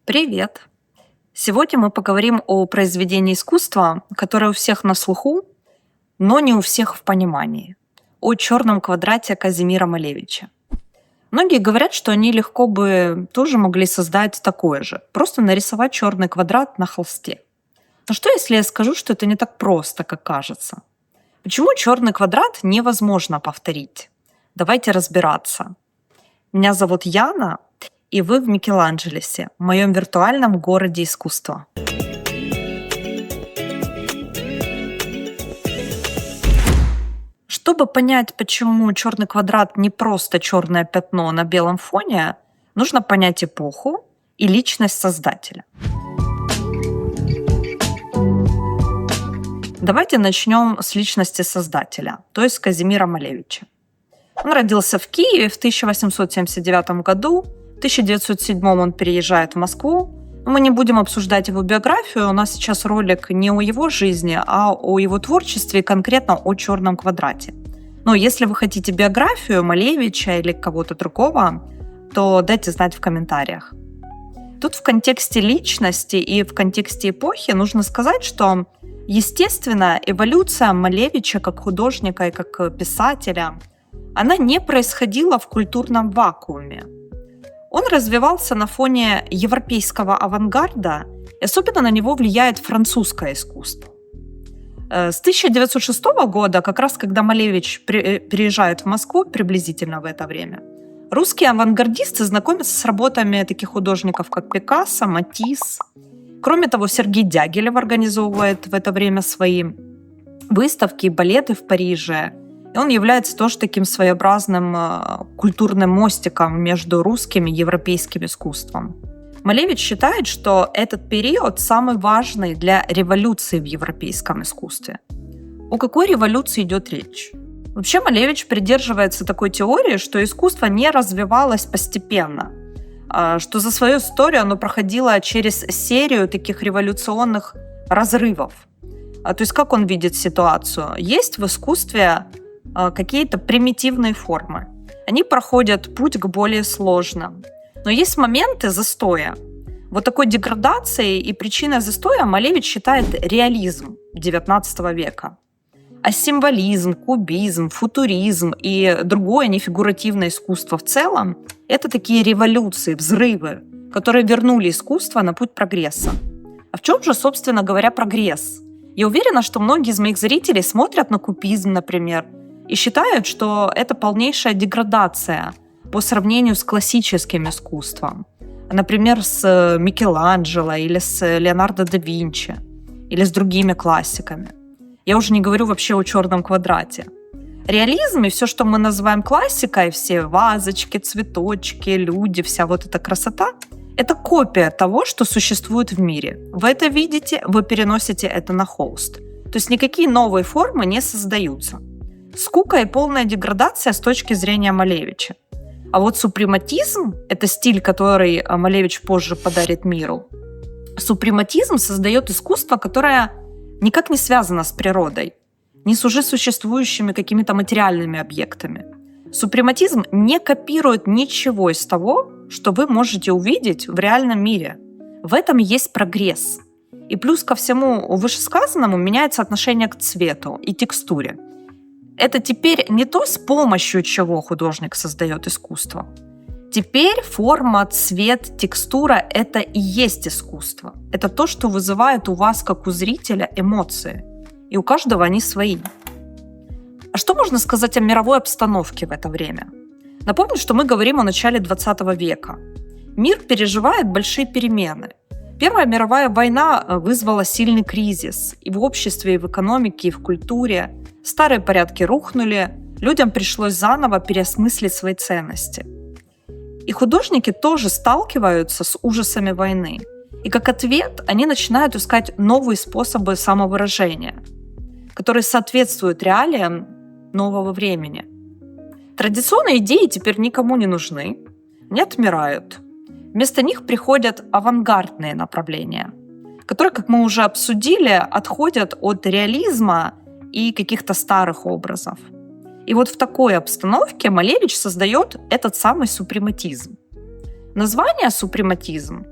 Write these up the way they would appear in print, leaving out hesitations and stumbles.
Привет! Сегодня мы поговорим о произведении искусства, которое у всех на слуху, но не у всех в понимании. О черном квадрате Казимира Малевича. Многие говорят, что они легко бы тоже могли создать такое же. Просто нарисовать черный квадрат на холсте. Но что, если я скажу, что это не так просто, как кажется? Почему черный квадрат невозможно повторить? Давайте разбираться. Меня зовут Яна, и вы в Микеланджелесе, в моем виртуальном городе искусства. Чтобы понять, почему черный квадрат не просто черное пятно на белом фоне, нужно понять эпоху и личность создателя. Давайте начнем с личности создателя, то есть Казимира Малевича. Он родился в Киеве в 1879 году. В 1907 он переезжает в Москву. Мы не будем обсуждать его биографию, у нас сейчас ролик не о его жизни, а о его творчестве, конкретно о черном квадрате. Но если вы хотите биографию Малевича или кого-то другого, то дайте знать в комментариях. Тут в контексте личности и в контексте эпохи нужно сказать, что, естественно, эволюция Малевича как художника и как писателя, она не происходила в культурном вакууме. Он развивался на фоне европейского авангарда, и особенно на него влияет французское искусство. С 1906 года, как раз когда Малевич переезжает в Москву, приблизительно в это время, русские авангардисты знакомятся с работами таких художников, как Пикассо, Матисс. Кроме того, Сергей Дягилев организовывает в это время свои выставки и балеты в Париже. И он является тоже таким своеобразным культурным мостиком между русским и европейским искусством. Малевич считает, что этот период самый важный для революции в европейском искусстве. О какой революции идет речь? Вообще Малевич придерживается такой теории, что искусство не развивалось постепенно, что за свою историю оно проходило через серию таких революционных разрывов. То есть как он видит ситуацию? Есть в искусстве какие-то примитивные формы. Они проходят путь к более сложным. Но есть моменты застоя. Вот такой деградацией и причиной застоя Малевич считает реализм XIX века. А символизм, кубизм, футуризм и другое нефигуративное искусство в целом – это такие революции, взрывы, которые вернули искусство на путь прогресса. А в чем же, собственно говоря, прогресс? Я уверена, что многие из моих зрителей смотрят на кубизм, например, и считают, что это полнейшая деградация по сравнению с классическим искусством. Например, с Микеланджело или с Леонардо да Винчи, или с другими классиками. Я уже не говорю вообще о черном квадрате. Реализм и все, что мы называем классикой, все вазочки, цветочки, люди, вся вот эта красота, это копия того, что существует в мире. Вы это видите, вы переносите это на холст. То есть никакие новые формы не создаются. Скука и полная деградация с точки зрения Малевича. А вот супрематизм – это стиль, который Малевич позже подарит миру. Супрематизм создает искусство, которое никак не связано с природой, не с уже существующими какими-то материальными объектами. Супрематизм не копирует ничего из того, что вы можете увидеть в реальном мире. В этом есть прогресс. И плюс ко всему вышесказанному меняется отношение к цвету и текстуре. Это теперь не то, с помощью чего художник создает искусство. Теперь форма, цвет, текстура – это и есть искусство. Это то, что вызывает у вас, как у зрителя, эмоции. И у каждого они свои. А что можно сказать о мировой обстановке в это время? Напомню, что мы говорим о начале 20 века. Мир переживает большие перемены. Первая мировая война вызвала сильный кризис и в обществе, и в экономике, и в культуре. Старые порядки рухнули, людям пришлось заново переосмыслить свои ценности. И художники тоже сталкиваются с ужасами войны. И как ответ они начинают искать новые способы самовыражения, которые соответствуют реалиям нового времени. Традиционные идеи теперь никому не нужны, не отмирают. Вместо них приходят авангардные направления, которые, как мы уже обсудили, отходят от реализма и каких-то старых образов. И вот в такой обстановке Малевич создает этот самый супрематизм. Название «супрематизм»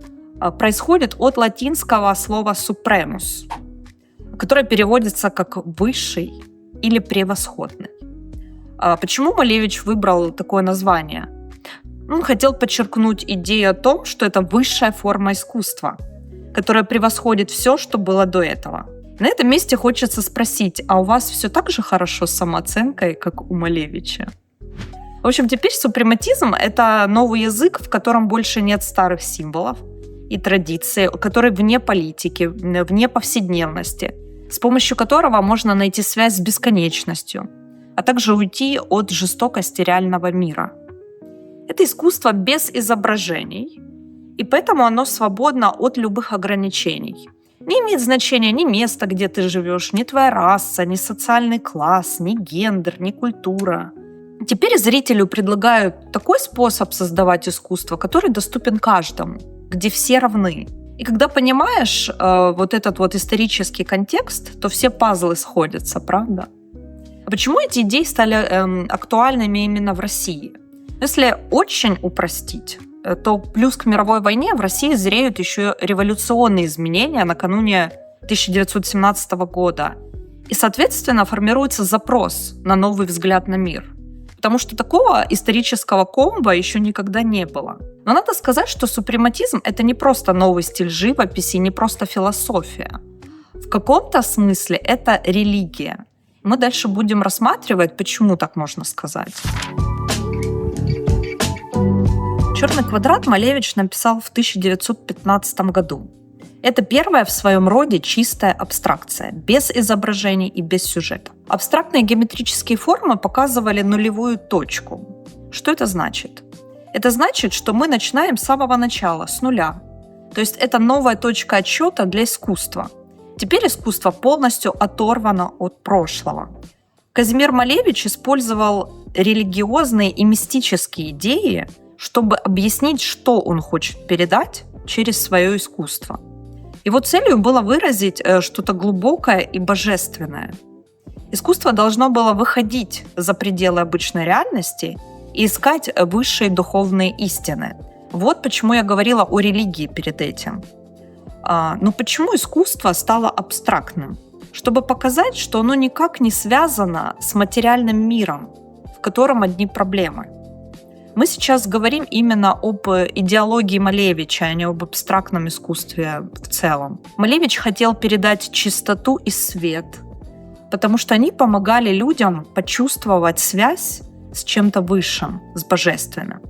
происходит от латинского слова «supremus», которое переводится как «высший» или «превосходный». Почему Малевич выбрал такое название? Он хотел подчеркнуть идею о том, что это высшая форма искусства, которая превосходит все, что было до этого. На этом месте хочется спросить, а у вас все так же хорошо с самооценкой, как у Малевича? В общем, теперь супрематизм — это новый язык, в котором больше нет старых символов и традиций, который вне политики, вне повседневности, с помощью которого можно найти связь с бесконечностью, а также уйти от жестокости реального мира. Это искусство без изображений, и поэтому оно свободно от любых ограничений. Не имеет значения ни место, где ты живешь, ни твоя раса, ни социальный класс, ни гендер, ни культура. Теперь зрителю предлагают такой способ создавать искусство, который доступен каждому, где все равны. И когда понимаешь вот этот вот исторический контекст, то все пазлы сходятся, правда? А почему эти идеи стали актуальными именно в России? Если очень упростить, то плюс к мировой войне в России зреют еще революционные изменения накануне 1917 года. И, соответственно, формируется запрос на новый взгляд на мир. Потому что такого исторического комбо еще никогда не было. Но надо сказать, что супрематизм — это не просто новый стиль живописи, не просто философия. В каком-то смысле это религия. Мы дальше будем рассматривать, почему так можно сказать. «Черный квадрат» Малевич написал в 1915 году. Это первая в своем роде чистая абстракция, без изображений и без сюжета. Абстрактные геометрические формы показывали нулевую точку. Что это значит? Это значит, что мы начинаем с самого начала, с нуля. То есть это новая точка отсчета для искусства. Теперь искусство полностью оторвано от прошлого. Казимир Малевич использовал религиозные и мистические идеи, чтобы объяснить, что он хочет передать через свое искусство. Его целью было выразить что-то глубокое и божественное. Искусство должно было выходить за пределы обычной реальности и искать высшие духовные истины. Вот почему я говорила о религии перед этим. Но почему искусство стало абстрактным? Чтобы показать, что оно никак не связано с материальным миром, в котором одни проблемы. Мы сейчас говорим именно об идеологии Малевича, а не об абстрактном искусстве в целом. Малевич хотел передать чистоту и свет, потому что они помогали людям почувствовать связь с чем-то высшим, с божественным.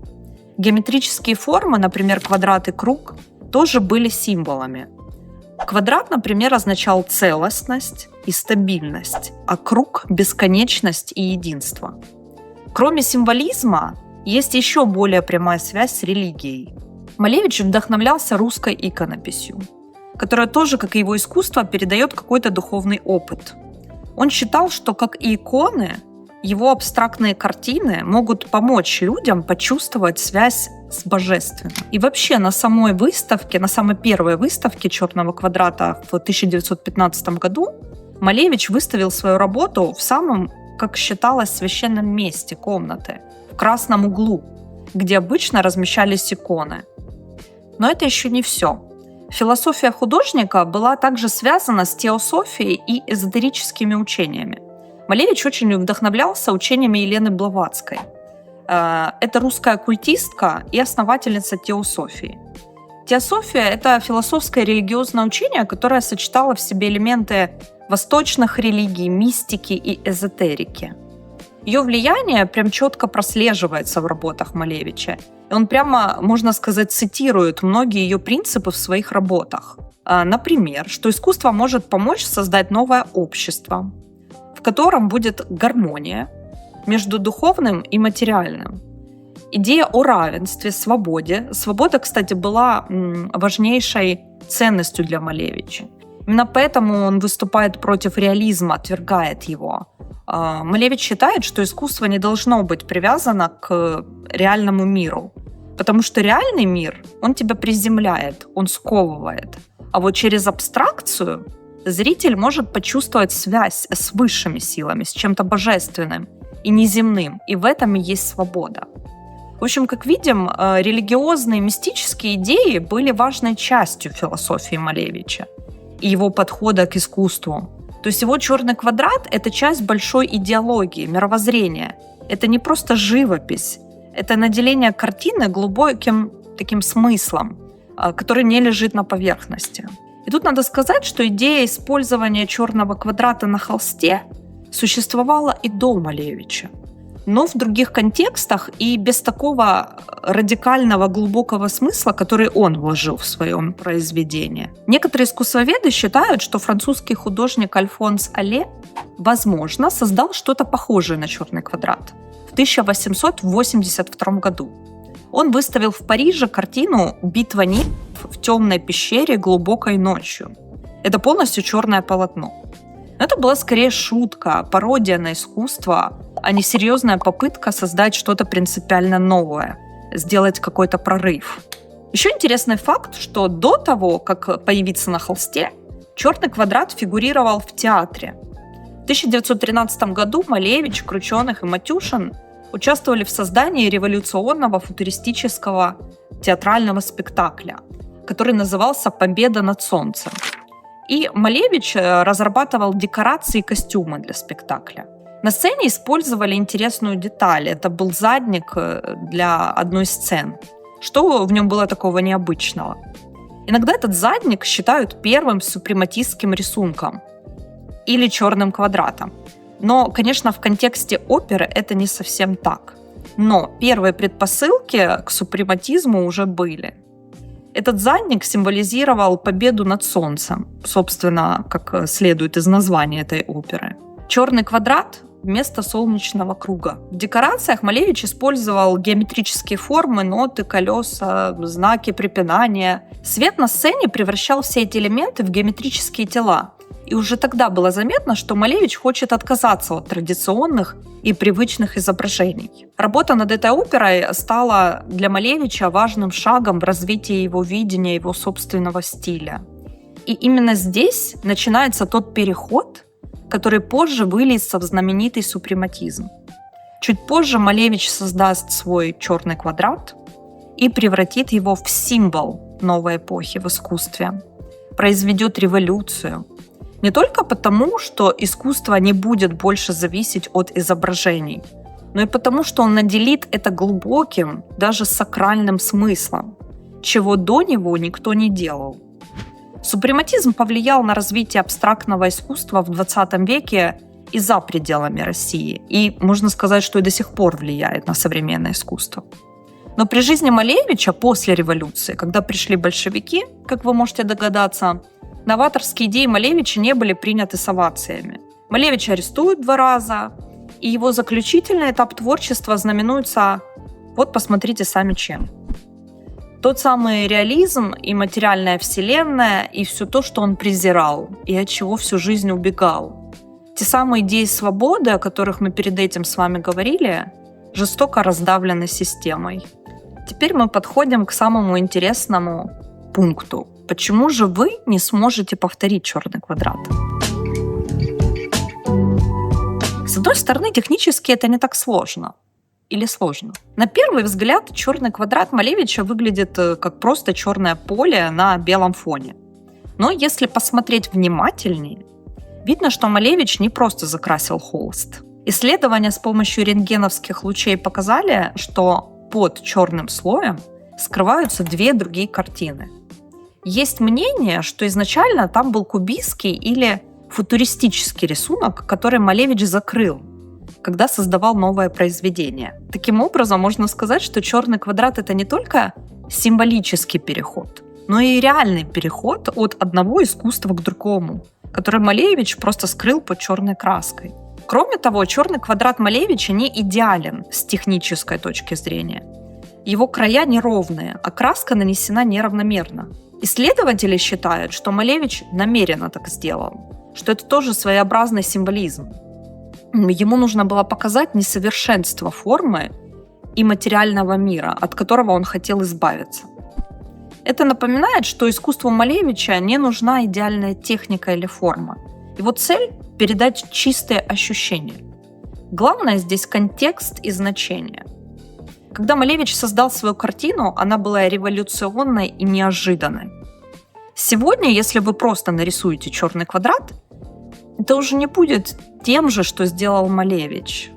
Геометрические формы, например, квадрат и круг, тоже были символами. Квадрат, например, означал целостность и стабильность, а круг — бесконечность и единство. Кроме символизма, есть еще более прямая связь с религией. Малевич вдохновлялся русской иконописью, которая тоже, как и его искусство, передает какой-то духовный опыт. Он считал, что, как и иконы, его абстрактные картины могут помочь людям почувствовать связь с божественным. И вообще на самой выставке, на самой первой выставке «Черного квадрата» в 1915 году Малевич выставил свою работу в самом, как считалось, священном месте комнаты, в красном углу, где обычно размещались иконы. Но это еще не все. Философия художника была также связана с теософией и эзотерическими учениями. Малевич очень вдохновлялся учениями Елены Блаватской. Это русская оккультистка и основательница теософии. Теософия — это философское религиозное учение, которое сочетало в себе элементы восточных религий, мистики и эзотерики. Ее влияние прям четко прослеживается в работах Малевича. И он прямо, можно сказать, цитирует многие ее принципы в своих работах. Например, что искусство может помочь создать новое общество, в котором будет гармония между духовным и материальным. Идея о равенстве, свободе. Свобода, кстати, была важнейшей ценностью для Малевича. Именно поэтому он выступает против реализма, отвергает его. Малевич считает, что искусство не должно быть привязано к реальному миру, потому что реальный мир, он тебя приземляет, он сковывает. А вот через абстракцию зритель может почувствовать связь с высшими силами, с чем-то божественным и неземным, и в этом и есть свобода. В В общем, как видим, религиозные, мистические идеи были важной частью философии Малевича и его подхода к искусству. То есть его «Черный квадрат» — это часть большой идеологии, мировоззрения. Это не просто живопись, это наделение картины глубоким таким смыслом, который не лежит на поверхности. И тут надо сказать, что идея использования черного квадрата на холсте существовала и до Малевича, но в других контекстах и без такого радикального глубокого смысла, который он вложил в своем произведении. Некоторые искусствоведы считают, что французский художник Альфонс Алле, возможно, создал что-то похожее на черный квадрат в 1882 году. Он выставил в Париже картину «Битва нимф в темной пещере глубокой ночью». Это полностью черное полотно. Но это была скорее шутка, пародия на искусство, а не серьезная попытка создать что-то принципиально новое, сделать какой-то прорыв. Еще интересный факт, что до того, как появиться на холсте, черный квадрат фигурировал в театре. В 1913 году Малевич, Крученых и Матюшин участвовали в создании революционного футуристического театрального спектакля, который назывался «Победа над солнцем». И Малевич разрабатывал декорации и костюмы для спектакля. На сцене использовали интересную деталь. Это был задник для одной сцены. Что в нем было такого необычного? Иногда этот задник считают первым супрематистским рисунком или черным квадратом. Но, конечно, в контексте оперы это не совсем так. Но первые предпосылки к супрематизму уже были. Этот задник символизировал победу над солнцем, собственно, как следует из названия этой оперы. Черный квадрат вместо солнечного круга. В декорациях Малевич использовал геометрические формы, ноты, колеса, знаки препинания. Свет на сцене превращал все эти элементы в геометрические тела. И уже тогда было заметно, что Малевич хочет отказаться от традиционных и привычных изображений. Работа над этой оперой стала для Малевича важным шагом в развитии его видения, его собственного стиля. И именно здесь начинается тот переход, который позже выльется в знаменитый супрематизм. Чуть позже Малевич создаст свой черный квадрат и превратит его в символ новой эпохи в искусстве, произведет революцию. Не только потому, что искусство не будет больше зависеть от изображений, но и потому, что он наделит это глубоким, даже сакральным смыслом, чего до него никто не делал. Супрематизм повлиял на развитие абстрактного искусства в XX веке и за пределами России, и можно сказать, что и до сих пор влияет на современное искусство. Но при жизни Малевича после революции, когда пришли большевики, как вы можете догадаться, новаторские идеи Малевича не были приняты с овациями. Малевича арестуют 2 раза, и его заключительный этап творчества знаменуется, вот посмотрите сами чем. Тот самый реализм и материальная вселенная, и все то, что он презирал, и от чего всю жизнь убегал. Те самые идеи свободы, о которых мы перед этим с вами говорили, жестоко раздавлены системой. Теперь мы подходим к самому интересному пункту. Почему же вы не сможете повторить черный квадрат? С одной стороны, технически это не так сложно. Или сложно? На первый взгляд, черный квадрат Малевича выглядит как просто черное поле на белом фоне. Но если посмотреть внимательнее, видно, что Малевич не просто закрасил холст. Исследования с помощью рентгеновских лучей показали, что под черным слоем скрываются 2 другие картины. Есть мнение, что изначально там был кубистский или футуристический рисунок, который Малевич закрыл, когда создавал новое произведение. Таким образом, можно сказать, что черный квадрат — это не только символический переход, но и реальный переход от одного искусства к другому, который Малевич просто скрыл под черной краской. Кроме того, черный квадрат Малевича не идеален с технической точки зрения. Его края неровные, а краска нанесена неравномерно. Исследователи считают, что Малевич намеренно так сделал, что это тоже своеобразный символизм. Ему нужно было показать несовершенство формы и материального мира, от которого он хотел избавиться. Это напоминает, что искусству Малевича не нужна идеальная техника или форма. Его цель – передать чистые ощущения. Главное здесь контекст и значение. Когда Малевич создал свою картину, она была революционной и неожиданной. Сегодня, если вы просто нарисуете черный квадрат, это уже не будет тем же, что сделал Малевич.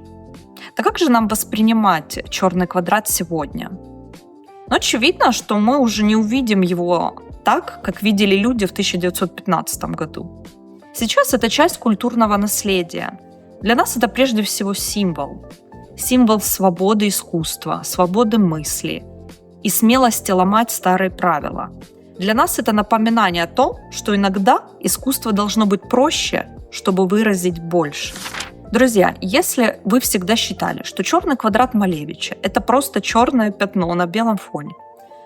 Так как же нам воспринимать черный квадрат сегодня? Ну, очевидно, что мы уже не увидим его так, как видели люди в 1915 году. Сейчас это часть культурного наследия. Для нас это прежде всего символ. Символ свободы искусства, свободы мысли и смелости ломать старые правила. Для нас это напоминание о том, что иногда искусство должно быть проще, чтобы выразить больше. Друзья, если вы всегда считали, что черный квадрат Малевича – это просто черное пятно на белом фоне,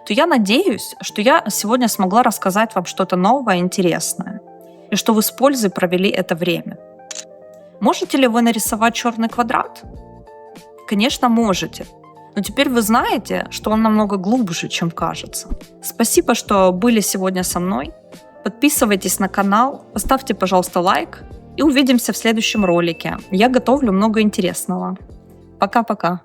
то я надеюсь, что я сегодня смогла рассказать вам что-то новое и интересное, и что вы с пользой провели это время. Можете ли вы нарисовать черный квадрат? Конечно, можете. Но теперь вы знаете, что он намного глубже, чем кажется. Спасибо, что были сегодня со мной. Подписывайтесь на канал, поставьте, пожалуйста, лайк. И увидимся в следующем ролике. Я готовлю много интересного. Пока-пока.